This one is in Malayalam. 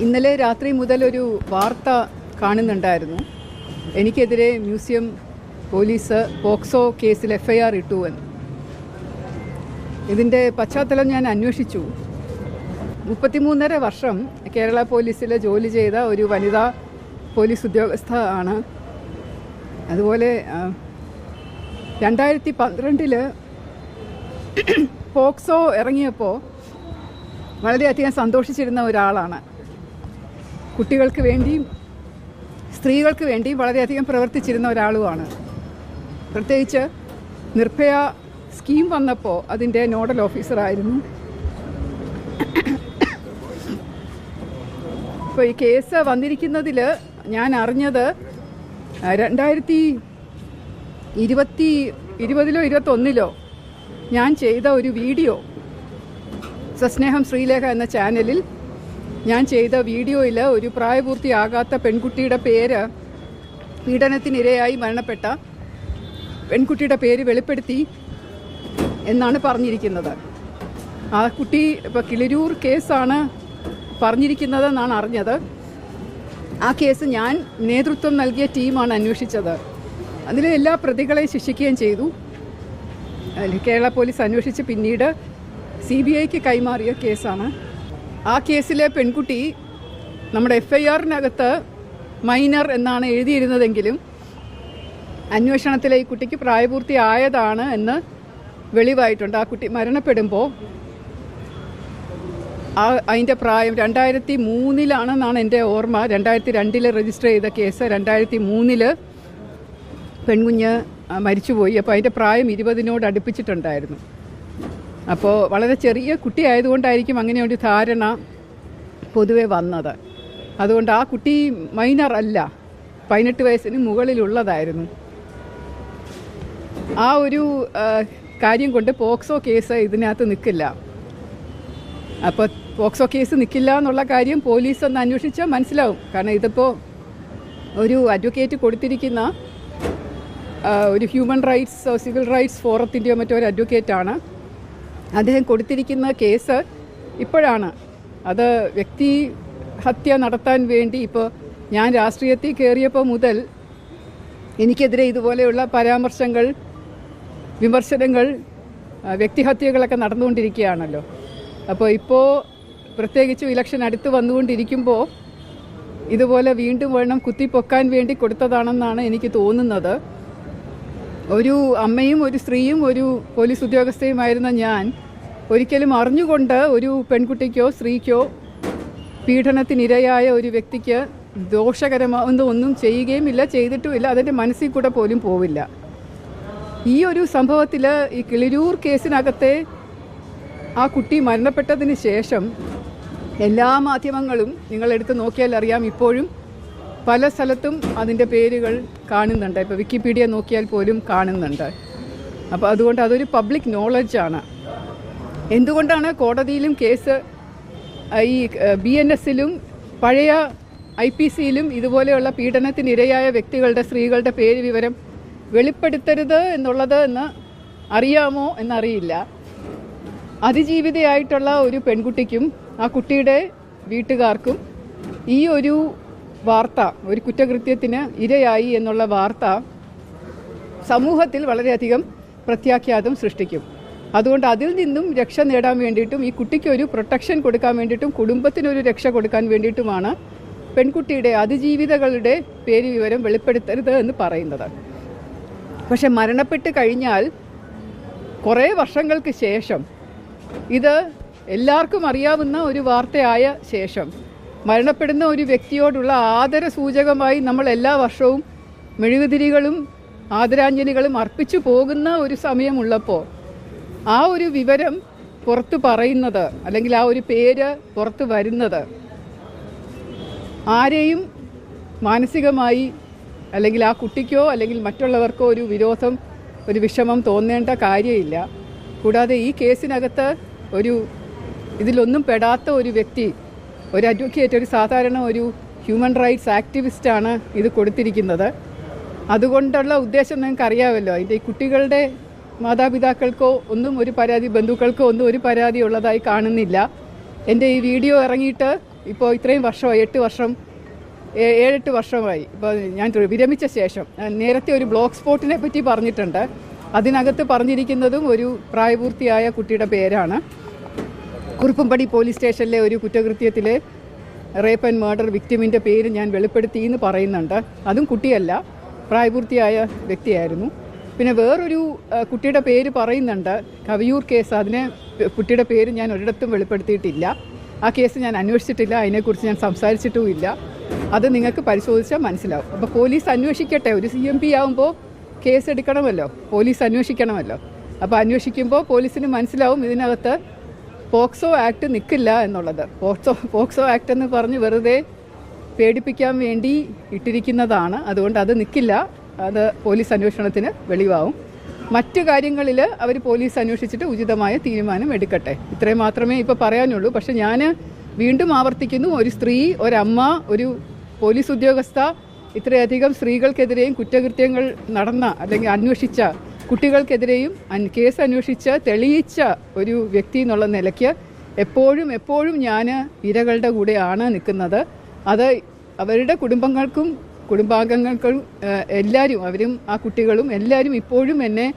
ഇന്നലെ രാത്രി മുതൽ ഒരു വാർത്ത കാണുന്നുണ്ടായിരുന്നു. എനിക്കെതിരെ മ്യൂസിയം പോലീസ് പോക്സോ കേസിൽ FIR ഇട്ടു എന്ന്. ഇതിൻ്റെ പശ്ചാത്തലം ഞാൻ അന്വേഷിച്ചു. 33.5 വർഷം കേരള പോലീസിൽ ജോലി ചെയ്ത ഒരു വനിതാ പോലീസ് ഉദ്യോഗസ്ഥ ആണ്. അതുപോലെ 2012 പോക്സോ ഇറങ്ങിയപ്പോൾ വളരെയധികം സന്തോഷിച്ചിരുന്ന ഒരാളാണ്. കുട്ടികൾക്ക് വേണ്ടിയും സ്ത്രീകൾക്ക് വേണ്ടിയും വളരെയധികം പ്രവർത്തിച്ചിരുന്ന ഒരാളുമാണ്. പ്രത്യേകിച്ച് നിർഭയ സ്കീം വന്നപ്പോൾ അതിൻ്റെ നോഡൽ ഓഫീസറായിരുന്നു. ഇപ്പോൾ ഈ കേസ് വന്നിരിക്കുന്നതിൽ ഞാൻ അറിഞ്ഞത് 2020-ലോ 2021-ലോ ഞാൻ ചെയ്ത ഒരു വീഡിയോ, സസ്നേഹം ശ്രീലേഖ എന്ന ചാനലിൽ ഞാൻ ചെയ്ത വീഡിയോയിൽ ഒരു പ്രായപൂർത്തിയാകാത്ത പെൺകുട്ടിയുടെ പേര്, പീഡനത്തിനിരയായി മരണപ്പെട്ട പെൺകുട്ടിയുടെ പേര് വെളിപ്പെടുത്തി എന്നാണ് പറഞ്ഞിരിക്കുന്നത്. ആ കുട്ടി ഇപ്പോൾ കിളിരൂർ കേസാണ് പറഞ്ഞിരിക്കുന്നതെന്നാണ് അറിഞ്ഞത്. ആ കേസ് ഞാൻ നേതൃത്വം നൽകിയ ടീമാണ് അന്വേഷിച്ചത്. അതിലെ എല്ലാ പ്രതികളെയും ശിക്ഷിക്കുകയും ചെയ്തു. കേരള പോലീസ് അന്വേഷിച്ച് പിന്നീട് CBIക്ക് കൈമാറിയ കേസാണ്. ആ കേസിലെ പെൺകുട്ടി നമ്മുടെ FIRനകത്ത് മൈനർ എന്നാണ് എഴുതിയിരുന്നതെങ്കിലും അന്വേഷണത്തിലെ ഈ കുട്ടിക്ക് പ്രായപൂർത്തിയായതാണ് എന്ന് വെളിവായിട്ടുണ്ട്. ആ കുട്ടി മരണപ്പെടുമ്പോൾ അതിൻ്റെ പ്രായം 2003-ലാണെന്നാണ് എൻ്റെ ഓർമ്മ. 2002 രജിസ്റ്റർ ചെയ്ത കേസ് 2003 പെൺകുഞ്ഞ് മരിച്ചുപോയി. അപ്പോൾ അതിൻ്റെ പ്രായം 20-നോട് അടുപ്പിച്ചിട്ടുണ്ടായിരുന്നു. അപ്പോൾ വളരെ ചെറിയ കുട്ടിയായതുകൊണ്ടായിരിക്കും അങ്ങനെ ഒരു ധാരണ പൊതുവെ വന്നത്. അതുകൊണ്ട് ആ കുട്ടി മൈനർ അല്ല, 18 വയസ്സിന് മുകളിലുള്ളതായിരുന്നു. ആ ഒരു കാര്യം കൊണ്ട് പോക്സോ കേസ് ഇതിനകത്ത് നിൽക്കില്ല. അപ്പോൾ പോക്സോ കേസ് നിൽക്കില്ല എന്നുള്ള കാര്യം പോലീസ് ഒന്ന് അന്വേഷിച്ചാൽ മനസ്സിലാവും. കാരണം ഇതിപ്പോൾ ഒരു അഡ്വക്കേറ്റ് കൊടുത്തിരിക്കുന്ന ഒരു ഹ്യൂമൻ റൈറ്റ്സ് സിവിൽ റൈറ്റ്സ് ഫോറത്തിൻ്റെയോ മറ്റോ ഒരു അഡ്വക്കേറ്റാണ്. അദ്ദേഹം കൊടുത്തിരിക്കുന്ന കേസ് ഇപ്പോഴാണ്. അത് വ്യക്തി ഹത്യ നടത്താൻ വേണ്ടി ഇപ്പോൾ ഞാൻ രാഷ്ട്രീയത്തിൽ കയറിയപ്പോൾ മുതൽ എനിക്കെതിരെ ഇതുപോലെയുള്ള പരാമർശങ്ങൾ, വിമർശനങ്ങൾ, വ്യക്തിഹത്യകളൊക്കെ നടന്നുകൊണ്ടിരിക്കുകയാണല്ലോ. അപ്പോൾ ഇപ്പോൾ പ്രത്യേകിച്ചും ഇലക്ഷൻ അടുത്ത് വന്നുകൊണ്ടിരിക്കുമ്പോൾ ഇതുപോലെ വീണ്ടും വേണം കുത്തിപ്പൊക്കാൻ വേണ്ടി കൊടുത്തതാണെന്നാണ് എനിക്ക് തോന്നുന്നത്. ഒരു അമ്മയും ഒരു സ്ത്രീയും ഒരു പോലീസ് ഉദ്യോഗസ്ഥയുമായിരുന്ന ഞാൻ ഒരിക്കലും അറിഞ്ഞുകൊണ്ട് ഒരു പെൺകുട്ടിക്കോ സ്ത്രീക്കോ പീഡനത്തിനിരയായ ഒരു വ്യക്തിക്ക് ദോഷകരമാവുന്ന ഒന്നും ചെയ്യുകയുമില്ല, ചെയ്തിട്ടുമില്ല. അതിൻ്റെ മനസ്സിൽ കൂടെ പോലും പോവില്ല. ഈ ഒരു സംഭവത്തിൽ ഈ കിളിരൂർ കേസിനകത്തെ ആ കുട്ടി മരണപ്പെട്ടതിന് ശേഷം എല്ലാ മാധ്യമങ്ങളും നിങ്ങളെടുത്ത് നോക്കിയാൽ അറിയാം, ഇപ്പോഴും പല സ്ഥലത്തും അതിൻ്റെ പേരുകൾ കാണുന്നുണ്ട്. ഇപ്പോൾ വിക്കിപീഡിയ നോക്കിയാൽ പോലും കാണുന്നുണ്ട്. അപ്പോൾ അതുകൊണ്ട് അതൊരു പബ്ലിക് നോളജാണ്. എന്തുകൊണ്ടാണ് കോടതിയിലും കേസ് ഈ BNSലും പഴയ IPCയിലും ഇതുപോലെയുള്ള പീഡനത്തിനിരയായ വ്യക്തികളുടെ, സ്ത്രീകളുടെ പേര് വിവരം വെളിപ്പെടുത്തരുത് എന്നുള്ളത് എന്ന് അറിയാമോ എന്നറിയില്ല. അതിജീവിതയായിട്ടുള്ള ഒരു പെൺകുട്ടിക്കും ആ കുട്ടിയുടെ വീട്ടുകാർക്കും ഈ ഒരു വാർത്ത, ഒരു കുറ്റകൃത്യത്തിന് ഇരയായി എന്നുള്ള വാർത്ത സമൂഹത്തിൽ വളരെയധികം പ്രത്യാഘാതം സൃഷ്ടിക്കും. അതുകൊണ്ട് അതിൽ നിന്നും രക്ഷ നേടാൻ വേണ്ടിയിട്ടും ഈ കുട്ടിക്ക് ഒരു പ്രൊട്ടക്ഷൻ കൊടുക്കാൻ വേണ്ടിയിട്ടും കുടുംബത്തിനൊരു രക്ഷ കൊടുക്കാൻ വേണ്ടിയിട്ടുമാണ് പെൺകുട്ടിയുടെ അതിജീവിതകളുടെ പേര് വിവരം വെളിപ്പെടുത്തരുത് എന്ന് പറയുന്നത്. പക്ഷെ മരണപ്പെട്ട് കഴിഞ്ഞാൽ കുറേ വർഷങ്ങൾക്ക് ശേഷം, ഇത് എല്ലാവർക്കും അറിയാവുന്ന ഒരു വാർത്തയായ ശേഷം, മരണപ്പെടുന്ന ഒരു വ്യക്തിയോടുള്ള ആദര സൂചകമായി നമ്മൾ എല്ലാ വർഷവും മെഴുകുതിരികളും ആദരാഞ്ജലികളും അർപ്പിച്ചു പോകുന്ന ഒരു സമയമുള്ളപ്പോൾ ആ ഒരു വിവരം പുറത്ത് പറയുന്നത്, അല്ലെങ്കിൽ ആ ഒരു പേര് പുറത്ത് വരുന്നത് ആരെയും മാനസികമായി, അല്ലെങ്കിൽ ആ കുട്ടിക്കോ അല്ലെങ്കിൽ മറ്റുള്ളവർക്കോ ഒരു വിരോധം, ഒരു വിഷമം തോന്നേണ്ട കാര്യമില്ല. കൂടാതെ ഈ കേസിനകത്ത് ഇതിലൊന്നും പെടാത്ത ഒരു വ്യക്തി, ഒരു അഡ്വക്കേറ്റ്, ഒരു സാധാരണ ഒരു ഹ്യൂമൻ റൈറ്റ്സ് ആക്ടിവിസ്റ്റാണ് ഇത് കൊടുത്തിരിക്കുന്നത്. അതുകൊണ്ടുള്ള ഉദ്ദേശം നിങ്ങൾക്ക് അറിയാമല്ലോ. അതിൻ്റെ ഈ കുട്ടികളുടെ മാതാപിതാക്കൾക്കോ ഒന്നും ഒരു പരാതി, ബന്ധുക്കൾക്കോ ഒന്നും ഒരു പരാതി ഉള്ളതായി കാണുന്നില്ല. എൻ്റെ ഈ വീഡിയോ ഇറങ്ങിയിട്ട് ഇപ്പോൾ ഇത്രയും വർഷമായി 8 വർഷം 7-8 വർഷമായി ഇപ്പോൾ ഞാൻ വിരമിച്ച ശേഷം. നേരത്തെ ഒരു ബ്ലോക്ക് സ്പോട്ടിനെ പറ്റി പറഞ്ഞിട്ടുണ്ട്. അതിനകത്ത് പറഞ്ഞിരിക്കുന്നതും ഒരു പ്രായപൂർത്തിയായ കുട്ടിയുടെ പേരാണ്. കുറുപ്പുംപടി പോലീസ് സ്റ്റേഷനിലെ ഒരു കുറ്റകൃത്യത്തിലെ റേപ്പ് ആൻഡ് മർഡർ വിക്ടിമിൻ്റെ പേര് ഞാൻ വെളിപ്പെടുത്തി എന്ന് പറയുന്നുണ്ട്. അതും കുട്ടിയല്ല, പ്രായപൂർത്തിയായ വ്യക്തിയായിരുന്നു. പിന്നെ വേറൊരു കുട്ടിയുടെ പേര് പറയുന്നുണ്ട്, കവിയൂർ കേസ്. അതിനെ കുട്ടിയുടെ പേര് ഞാൻ ഒരിടത്തും വെളിപ്പെടുത്തിയിട്ടില്ല. ആ കേസ് ഞാൻ അന്വേഷിച്ചിട്ടില്ല, അതിനെക്കുറിച്ച് ഞാൻ സംസാരിച്ചിട്ടുമില്ല. അത് നിങ്ങൾക്ക് പരിശോധിച്ചാൽ മനസ്സിലാവും. അപ്പോൾ പോലീസ് അന്വേഷിക്കട്ടെ. ഒരു CMP ആകുമ്പോൾ കേസ് എടുക്കണമല്ലോ, പോലീസ് അന്വേഷിക്കണമല്ലോ. അപ്പോൾ അന്വേഷിക്കുമ്പോൾ പോലീസിന് മനസ്സിലാവും ഇതിനകത്ത് പോക്സോ ആക്ട് നിൽക്കില്ല എന്നുള്ളത്. പോക്സോ ആക്ട് എന്ന് പറഞ്ഞ് വെറുതെ പേടിപ്പിക്കാൻ വേണ്ടി ഇട്ടിരിക്കുന്നതാണ്. അതുകൊണ്ട് അത് നിൽക്കില്ല. അത് പോലീസ് അന്വേഷണത്തിന് വെളിവാവും. മറ്റു കാര്യങ്ങളിൽ അവർ പോലീസ് അന്വേഷിച്ചിട്ട് ഉചിതമായ തീരുമാനം എടുക്കട്ടെ. ഇത്രയും മാത്രമേ ഇപ്പോൾ പറയാനുള്ളൂ. പക്ഷെ ഞാൻ വീണ്ടും ആവർത്തിക്കുന്നു, ഒരു സ്ത്രീ, ഒരമ്മ, ഒരു പോലീസ് ഉദ്യോഗസ്ഥ, ഇത്രയധികം സ്ത്രീകൾക്കെതിരെയും കുറ്റകൃത്യങ്ങൾ നടന്ന അല്ലെങ്കിൽ അന്വേഷിച്ച കുട്ടികൾക്കെതിരെയും കേസ് അന്വേഷിച്ച് തെളിയിച്ച ഒരു വ്യക്തി എന്നുള്ള നിലയ്ക്ക് എപ്പോഴും ഞാൻ ഇരകളുടെ കൂടെയാണ് നിൽക്കുന്നത്. അത് അവരുടെ കുടുംബങ്ങൾക്കും കുടുംബാംഗങ്ങൾക്കും എല്ലാവരും, അവരും ആ കുട്ടികളും എല്ലാവരും ഇപ്പോഴും എന്നെ